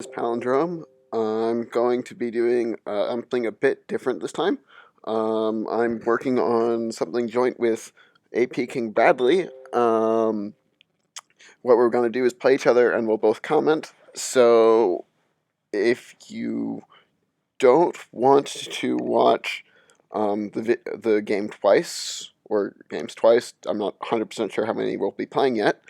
Palindrome. I'm going to be doing something a bit different this time. I'm working on something joint with AP KingBradley. What we're going to do is play each other and we'll both comment. So if you don't want to watch the game twice, or games twice, I'm not 100% sure how many we'll be playing yet.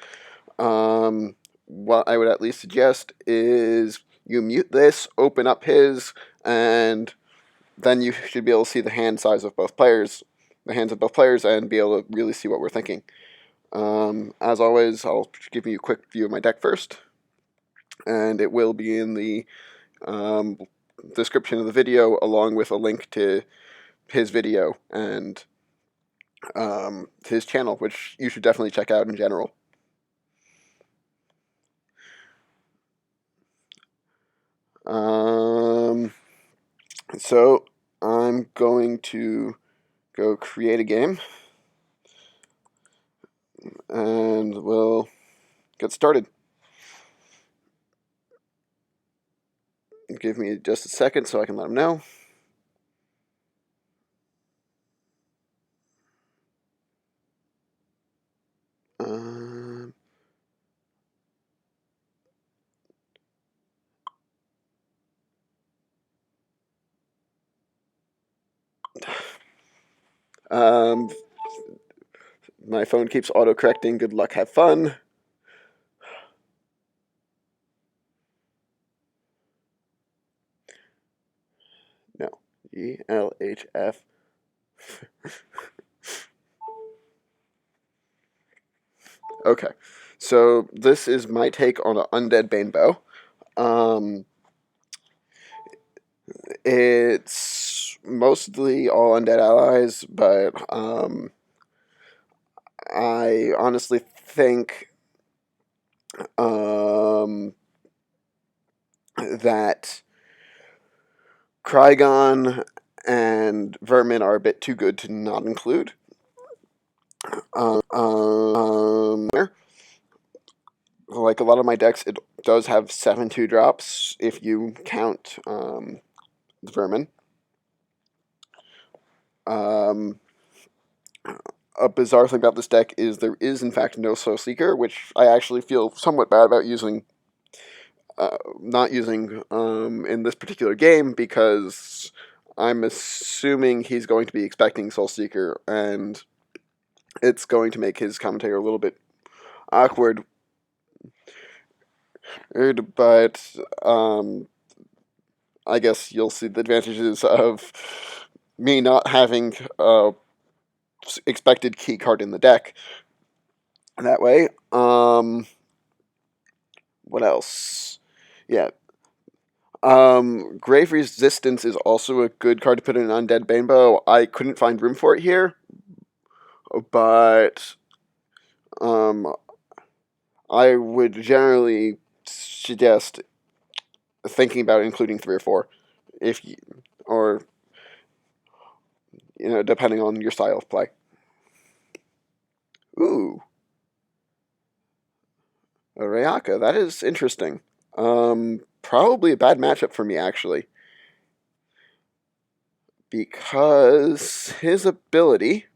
What I would at least suggest is you mute this, open up his, and then you should be able to see the hand size of both players, the hands of both players, and be able to really see what we're thinking. As always, I'll give you a quick view of my deck first, and it will be in the description of the video, along with a link to his video and his channel, which you should definitely check out in general. So I'm going to go create a game, and we'll get started. Give me just a second so I can let him know. My phone keeps auto-correcting. Good luck, have fun. No. ELHF. Okay. So this is my take on an Undead Banebow. It's mostly all undead allies, but I honestly think that Krygon and Vermin are a bit too good to not include. Like a lot of my decks, it does have 7 2-drops if you count Vermin. A bizarre thing about this deck is there is, in fact, no Soul Seeker, which I actually feel somewhat bad about using, not using in this particular game, because I'm assuming he's going to be expecting Soul Seeker, and it's going to make his commentary a little bit awkward. But I guess you'll see the advantages of me not having expected key card in the deck that way. What else? Yeah. Grave Resistance is also a good card to put in an Undead Banebow. I couldn't find room for it here, but I would generally suggest thinking about including 3 or 4, if you, or depending on your style of play. Ooh, a Rayaka. That is interesting. Probably a bad matchup for me, actually, because his ability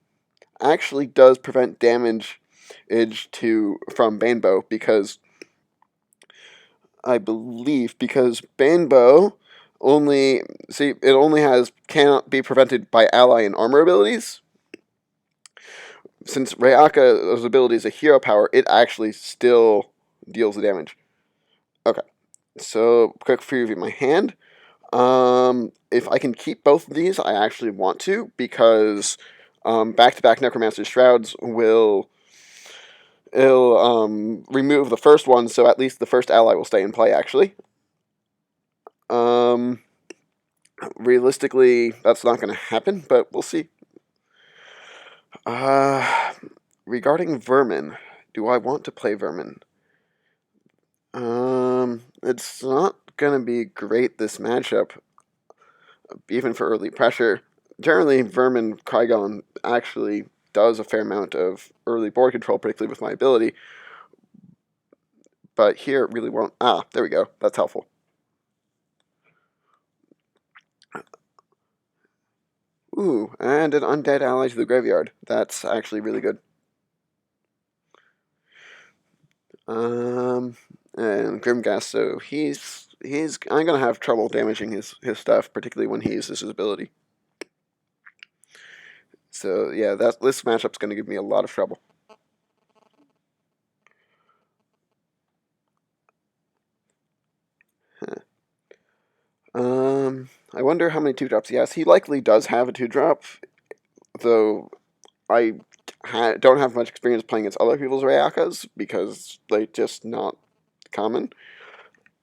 actually does prevent damage from Banebow, because I believe Banebow cannot be prevented by ally and armor abilities. Since Rayaka's ability is a hero power, it actually still deals the damage. Okay, so quick preview of my hand. If I can keep both of these, I actually want to, because back-to-back Necromancer Shrouds will remove the first one, so at least the first ally will stay in play, actually. Realistically, that's not going to happen, but we'll see. Regarding Vermin, do I want to play Vermin? It's not going to be great, this matchup, even for early pressure. Generally, Vermin Krygon actually does a fair amount of early board control, particularly with my ability. But here it really won't. Ah, there we go. That's helpful. Ooh, and an undead ally to the graveyard. That's actually really good. And Grimgas, so I'm gonna have trouble damaging his stuff, particularly when he uses his ability. So yeah, this matchup's gonna give me a lot of trouble. I wonder how many 2-drops he has. He likely does have a 2-drop, though I don't have much experience playing against other people's Rayakas because they're just not common.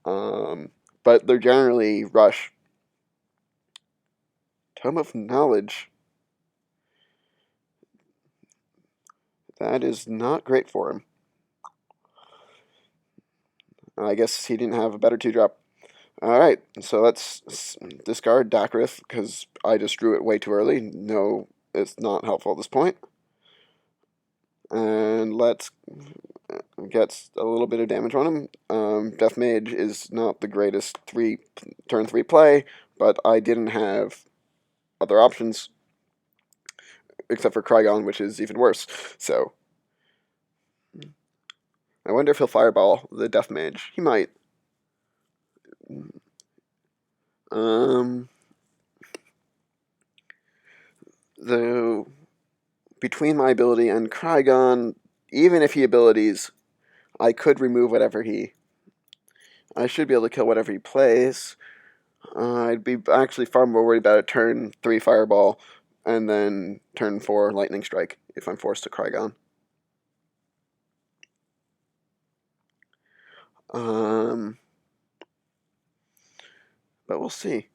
But they're generally rush. Tome of Knowledge. That is not great for him. I guess he didn't have a better 2-drop. Alright, so let's discard Dakrith because I just drew it way too early. No, it's not helpful at this point. And let's get a little bit of damage on him. Death Mage is not the greatest turn 3 play, but I didn't have other options except for Krygon, which is even worse. So I wonder if he'll Fireball the Death Mage. He might. Though between my ability and Krygon, even if he abilities, I could remove whatever I should be able to kill whatever he plays. I'd be actually far more worried about a turn 3 Fireball and then turn 4 Lightning Strike if I'm forced to Krygon. But we'll see.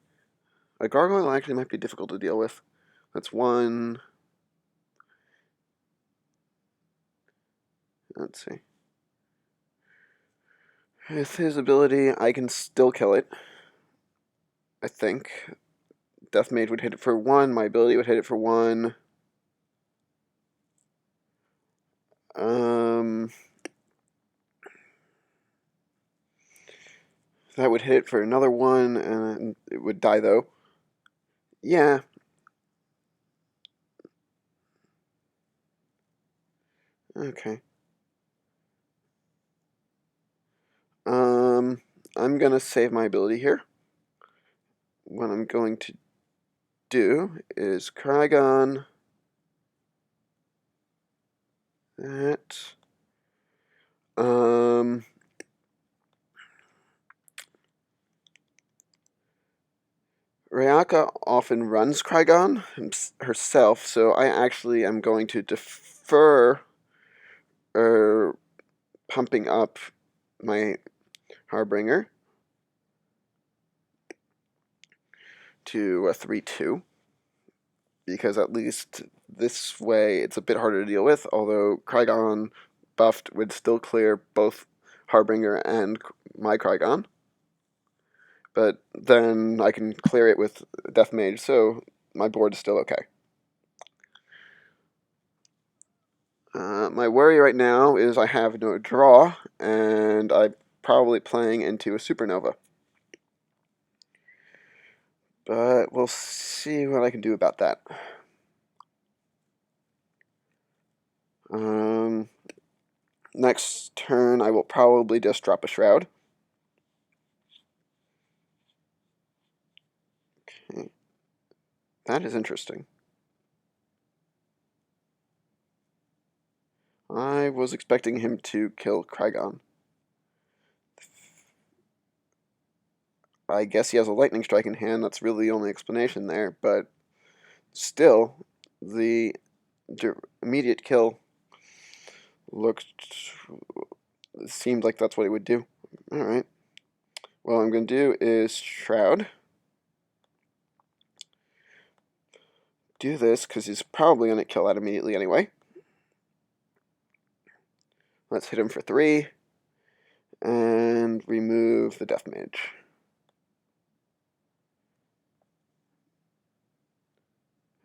A Gargoyle actually might be difficult to deal with. That's one. Let's see. With his ability, I can still kill it. I think. Death Mage would hit it for 1. My ability would hit it for 1. That would hit it for another 1, and it would die though. Yeah. Okay. I'm gonna save my ability here. What I'm going to do is Krygon that. Rayaka often runs Krygon herself, so I actually am going to defer pumping up my Harbinger to a 3-2, because at least this way it's a bit harder to deal with, although Krygon buffed would still clear both Harbinger and my Krygon. But then I can clear it with Death Mage, so my board is still okay. My worry right now is I have no draw, and I'm probably playing into a Supernova. But we'll see what I can do about that. Next turn, I will probably just drop a Shroud. Okay. That is interesting. I was expecting him to kill Krygon. I guess he has a Lightning Strike in hand. That's really the only explanation there. But still, the immediate kill seemed like that's what he would do. Alright. What I'm going to do is Shroud. Do this, because he's probably going to kill that immediately anyway. Let's hit him for 3. And remove the Death Mage.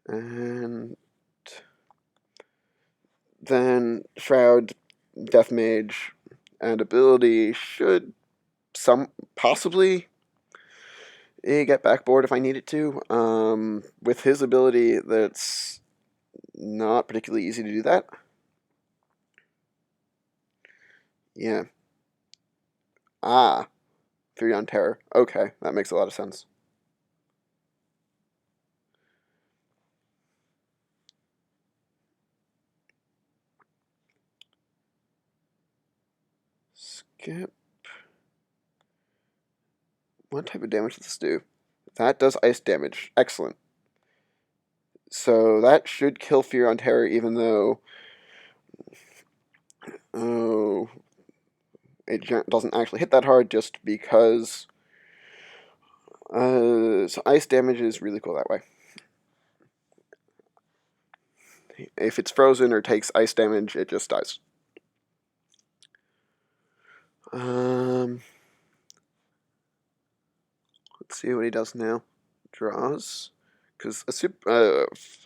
And then Shroud, Death Mage, and ability should possibly get backboard if I need it to. With his ability, that's not particularly easy to do that. Yeah. Ah, Fury on Terror. Okay, that makes a lot of sense. Skip. What type of damage does this do? That does ice damage. Excellent. So that should kill Fear on Terror, even though oh, it doesn't actually hit that hard, just because. So ice damage is really cool that way. If it's frozen or takes ice damage, it just dies. Let's see what he does now. Draws. Because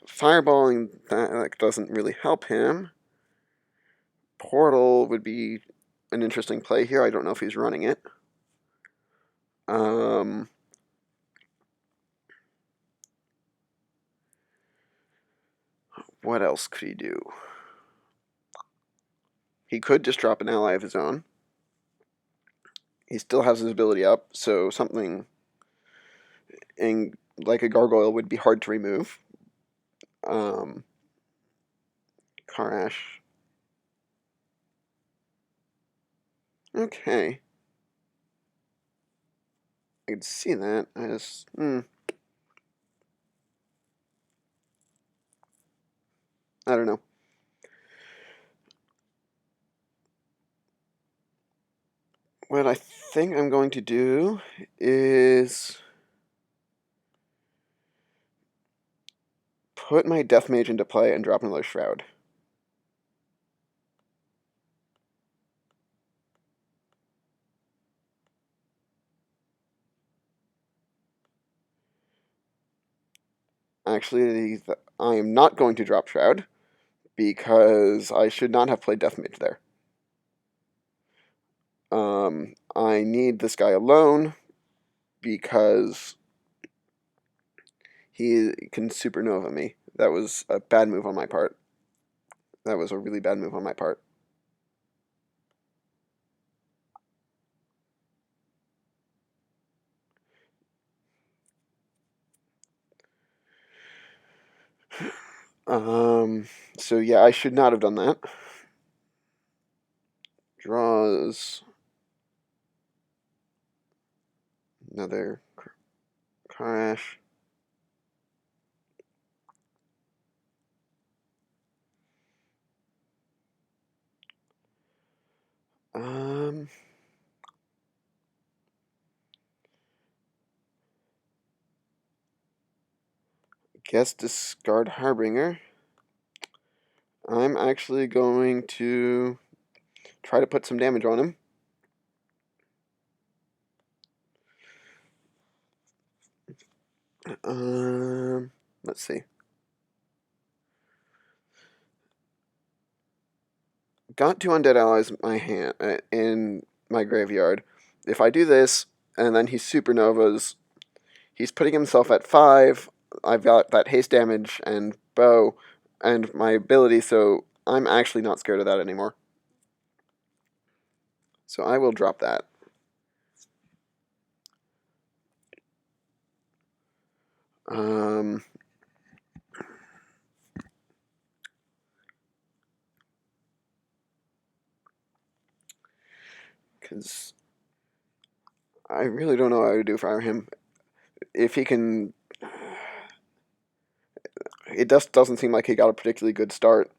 fireballing that doesn't really help him. Portal would be an interesting play here. I don't know if he's running it. What else could he do? He could just drop an ally of his own. He still has his ability up, so something like a gargoyle would be hard to remove. Karash. Okay. I can see that. I don't know. What I think I'm going to do is put my Death Mage into play and drop another Shroud. Actually, I am not going to drop Shroud, because I should not have played Death Mage there. I need this guy alone, because he can supernova me. That was a bad move on my part. That was a really bad move on my part. So yeah, I should not have done that. Draws another crash. Guess discard Harbinger. I'm actually going to try to put some damage on him. Let's see. Got 2 undead allies in my hand in my graveyard. If I do this and then he supernovas, he's putting himself at 5. I've got that haste damage and bow and my ability, so I'm actually not scared of that anymore. So I will drop that. Because I really don't know what I would do for him. If he can... It just doesn't seem like he got a particularly good start.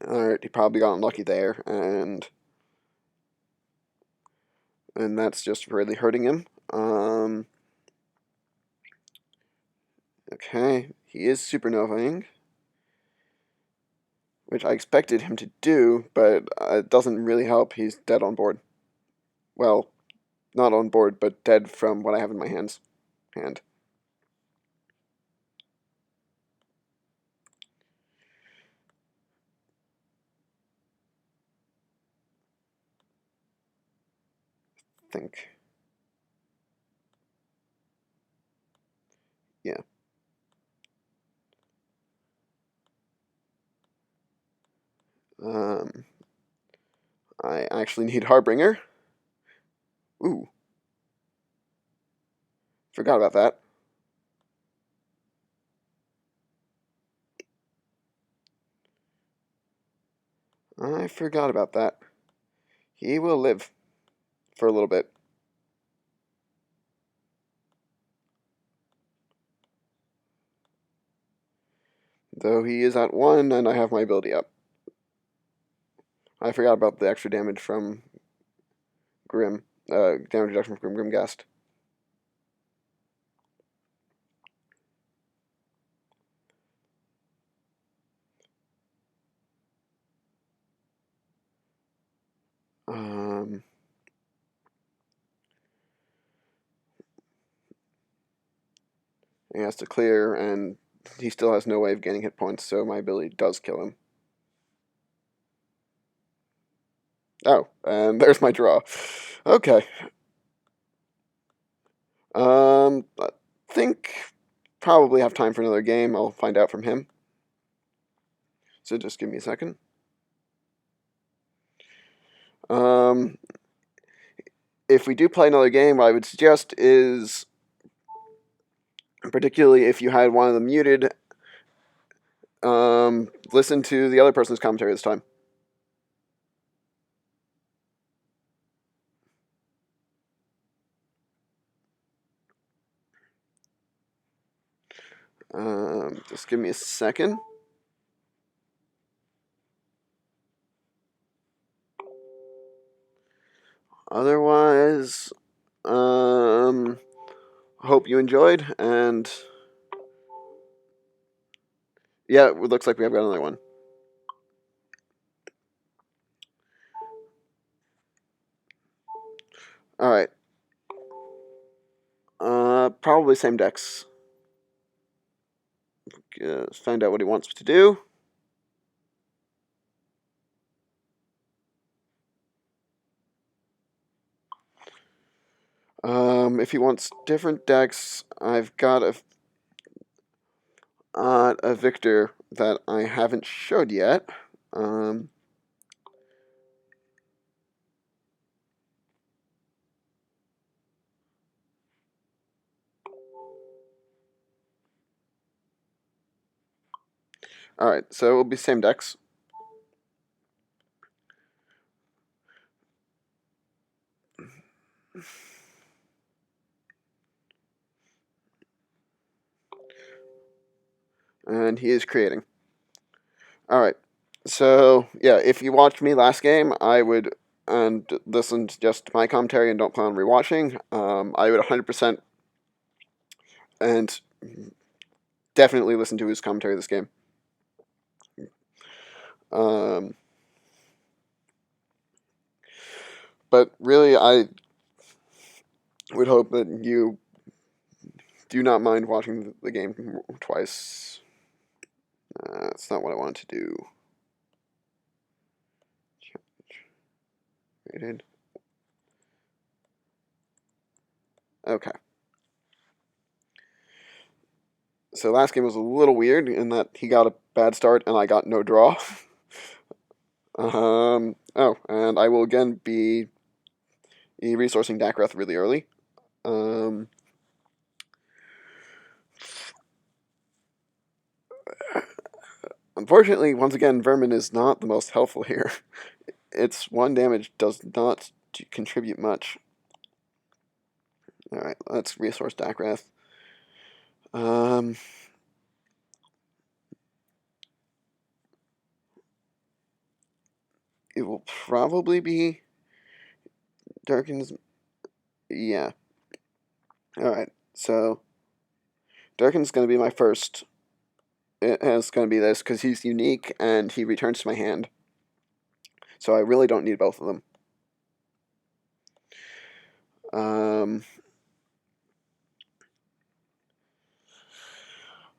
Alright, he probably got unlucky there, and that's just really hurting him. Okay, he is supernovaing, which I expected him to do, but it doesn't really help. He's dead on board. Well, not on board, but dead from what I have in my hand. Think. Yeah. Um, I actually need Harbinger. Ooh, forgot about that. I forgot about that. He will live for a little bit. Though he is at 1 and I have my ability up. I forgot about the extra damage from Grim. Damage reduction from Grimghast. He has to clear, and he still has no way of gaining hit points, so my ability does kill him. Oh, and there's my draw. Okay. I think probably have time for another game. I'll find out from him. So just give me a second. If we do play another game, what I would suggest is, particularly if you had one of them muted, listen to the other person's commentary this time. Just give me a second. Otherwise, hope you enjoyed, and yeah, it looks like we have got another one. All right. Probably same decks. Let's find out what he wants to do. If he wants different decks, I've got a Victor that I haven't showed yet. All right, so it will be same decks. And he is creating. All right, so yeah, if you watched me last game, I would and listened to just my commentary and don't plan on rewatching. I would 100% and definitely listen to his commentary this game. But really, I would hope that you do not mind watching the game twice. That's not what I wanted to do. Rated. Okay. So last game was a little weird in that he got a bad start and I got no draw. And I will again be resourcing Dakreth really early. Unfortunately, once again, Vermin is not the most helpful here. Its 1 damage does not contribute much. Alright, let's resource Dakreth. It will probably be Durkin's. Yeah. Alright, so Durkin's going to be my first. It's going to be this because he's unique and he returns to my hand. So I really don't need both of them.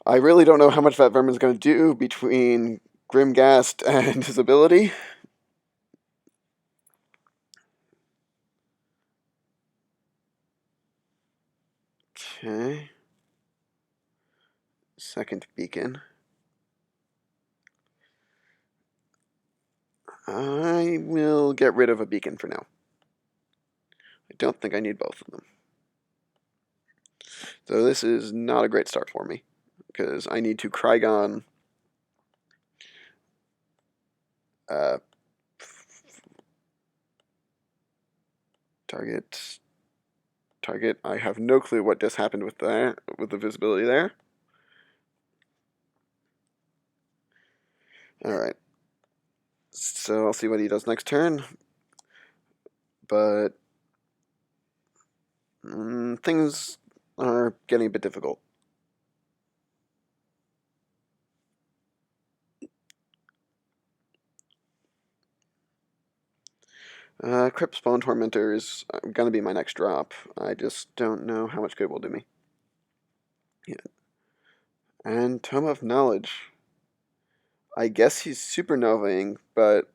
I really don't know how much that Vermin's going to do between Grimghast and his ability. Okay. second beacon. I will get rid of a beacon for now. I don't think I need both of them. So this is not a great start for me, because I need to Krygon target. I have no clue what just happened with that, with the visibility there. Alright. So I'll see what he does next turn. But things are getting a bit difficult. Crypt Spawn Tormentor is going to be my next drop. I just don't know how much good it will do me. Yeah. And Tome of Knowledge. I guess he's supernovaing, but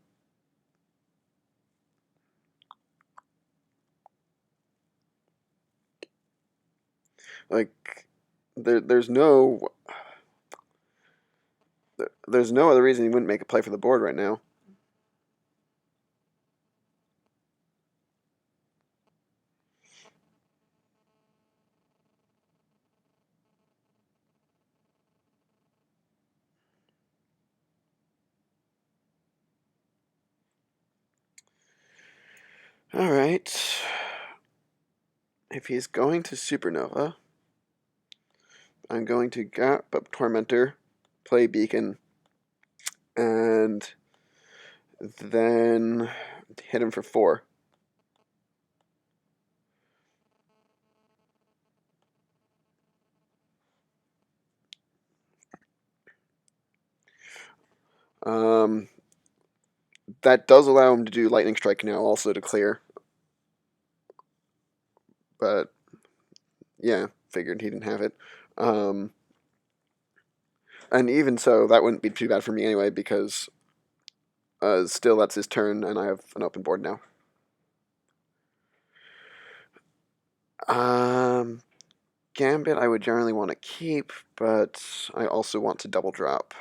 like there's no other reason he wouldn't make a play for the board right now. Alright. If he's going to Supernova, I'm going to gap up Tormentor, play Beacon, and then hit him for 4. That does allow him to do Lightning Strike now, also to clear. But yeah, figured he didn't have it. And even so, that wouldn't be too bad for me anyway, because still that's his turn, and I have an open board now. Gambit I would generally want to keep, but I also want to double drop.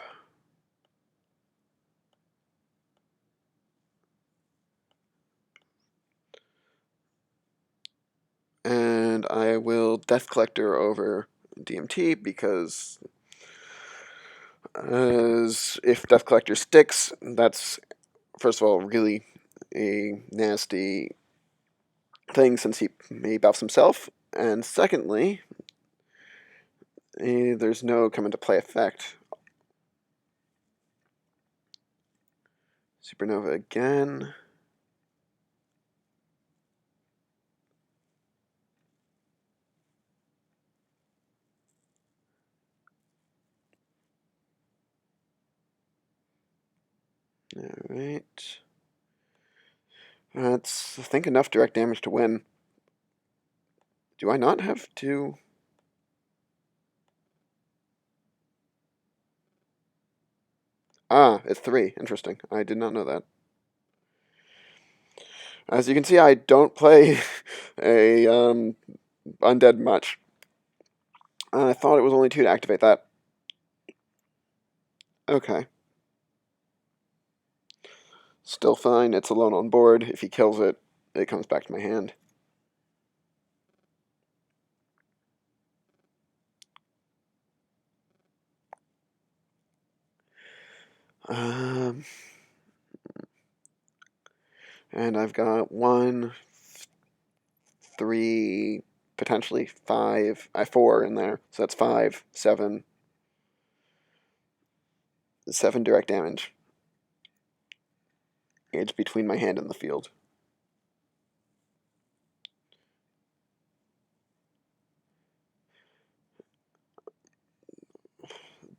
And I will Death Collector over DMT, because if Death Collector sticks, that's, first of all, really a nasty thing, since he buffs himself, and secondly, there's no come into play effect. Supernova again. Alright. That's, I think, enough direct damage to win. Do I not have to? Ah, it's 3. Interesting. I did not know that. As you can see, I don't play a undead much. I thought it was only 2 to activate that. Okay. Still fine. It's alone on board. If he kills it, it comes back to my hand. And I've got 1, 3, potentially 5, 4 in there. So that's 5, 7 direct damage. It's between my hand and the field.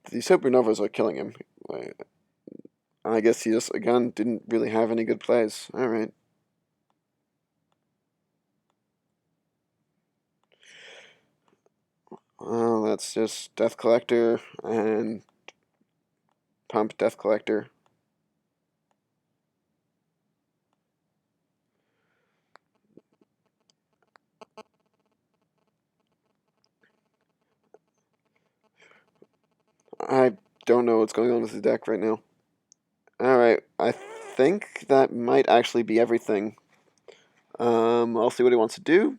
The supernovas are killing him. I guess he just, again, didn't really have any good plays. Alright. Well, that's just Death Collector and pump Death Collector. I don't know what's going on with his deck right now. Alright, I think that might actually be everything. I'll see what he wants to do.